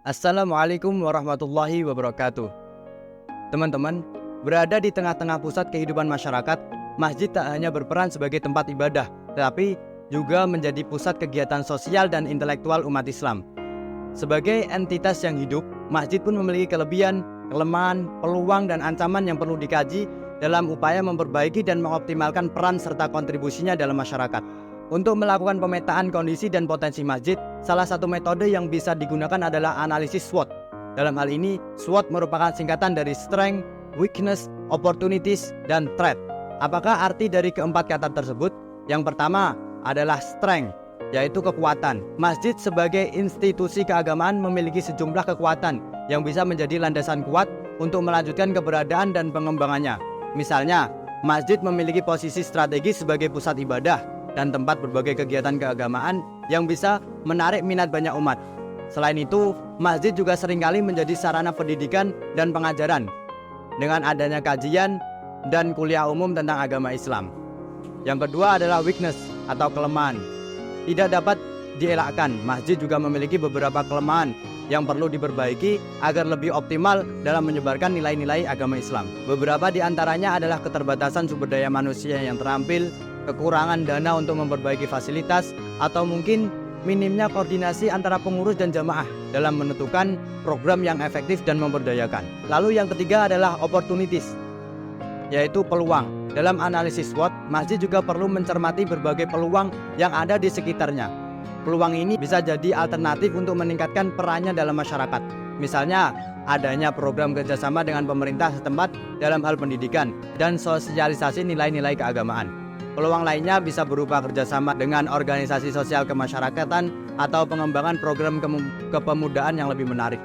Assalamualaikum warahmatullahi wabarakatuh. Teman-teman, berada di tengah-tengah pusat kehidupan masyarakat, masjid tak hanya berperan sebagai tempat ibadah, tetapi juga menjadi pusat kegiatan sosial dan intelektual umat Islam. Sebagai entitas yang hidup, masjid pun memiliki kelebihan, kelemahan, peluang, dan ancaman yang perlu dikaji dalam upaya memperbaiki dan mengoptimalkan peran serta kontribusinya dalam masyarakat. Untuk melakukan pemetaan kondisi dan potensi masjid, salah satu metode yang bisa digunakan adalah analisis SWOT. Dalam hal ini, SWOT merupakan singkatan dari Strength, Weakness, Opportunities, dan Threat. Apakah arti dari keempat kata tersebut? Yang pertama adalah Strength, yaitu kekuatan. Masjid sebagai institusi keagamaan memiliki sejumlah kekuatan yang bisa menjadi landasan kuat untuk melanjutkan keberadaan dan pengembangannya. Misalnya, masjid memiliki posisi strategis sebagai pusat ibadah dan tempat berbagai kegiatan keagamaan yang bisa menarik minat banyak umat. Selain itu, masjid juga seringkali menjadi sarana pendidikan dan pengajaran dengan adanya kajian dan kuliah umum tentang agama Islam. Yang kedua adalah weakness atau kelemahan. Tidak dapat dielakkan, masjid juga memiliki beberapa kelemahan yang perlu diperbaiki agar lebih optimal dalam menyebarkan nilai-nilai agama Islam. Beberapa di antaranya adalah keterbatasan sumber daya manusia yang terampil, kekurangan dana untuk memperbaiki fasilitas, atau mungkin minimnya koordinasi antara pengurus dan jamaah dalam menentukan program yang efektif dan memberdayakan. Lalu yang ketiga adalah opportunities, yaitu peluang. Dalam analisis SWOT, masjid juga perlu mencermati berbagai peluang yang ada di sekitarnya. Peluang ini bisa jadi alternatif untuk meningkatkan perannya dalam masyarakat. Misalnya, adanya program kerjasama dengan pemerintah setempat dalam hal pendidikan dan sosialisasi nilai-nilai keagamaan. Peluang lainnya bisa berupa kerjasama dengan organisasi sosial kemasyarakatan atau pengembangan program kepemudaan yang lebih menarik.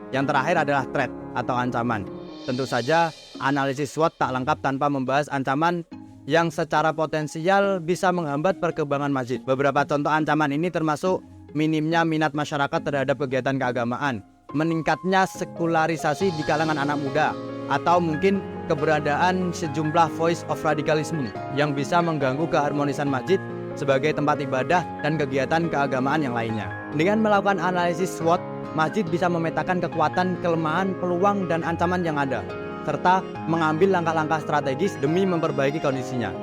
Yang terakhir adalah threat atau ancaman. Tentu saja, analisis SWOT tak lengkap tanpa membahas ancaman yang secara potensial bisa menghambat perkembangan masjid. Beberapa contoh ancaman ini termasuk minimnya minat masyarakat terhadap kegiatan keagamaan, meningkatnya sekularisasi di kalangan anak muda, atau mungkin keberadaan sejumlah voice of radicalism yang bisa mengganggu keharmonisan masjid sebagai tempat ibadah dan kegiatan keagamaan yang lainnya. Dengan melakukan analisis SWOT, masjid bisa memetakan kekuatan, kelemahan, peluang, dan ancaman yang ada, serta mengambil langkah-langkah strategis demi memperbaiki kondisinya.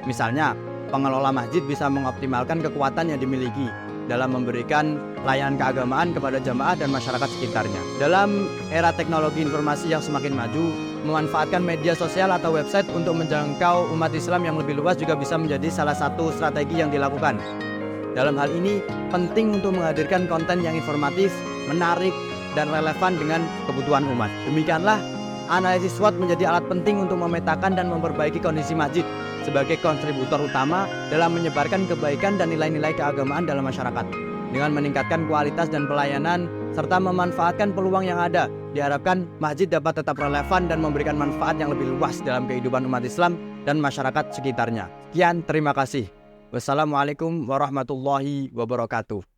Misalnya, pengelola masjid bisa mengoptimalkan kekuatan yang dimiliki dalam memberikan layanan keagamaan kepada jamaah dan masyarakat sekitarnya. Dalam era teknologi informasi yang semakin maju, memanfaatkan media sosial atau website untuk menjangkau umat Islam yang lebih luas juga bisa menjadi salah satu strategi yang dilakukan. Dalam hal ini, penting untuk menghadirkan konten yang informatif, menarik, dan relevan dengan kebutuhan umat. Demikianlah, analisis SWOT menjadi alat penting untuk memetakan dan memperbaiki kondisi masjid sebagai kontributor utama dalam menyebarkan kebaikan dan nilai-nilai keagamaan dalam masyarakat. Dengan meningkatkan kualitas dan pelayanan, serta memanfaatkan peluang yang ada, diharapkan masjid dapat tetap relevan dan memberikan manfaat yang lebih luas dalam kehidupan umat Islam dan masyarakat sekitarnya. Sekian, terima kasih. Wassalamualaikum warahmatullahi wabarakatuh.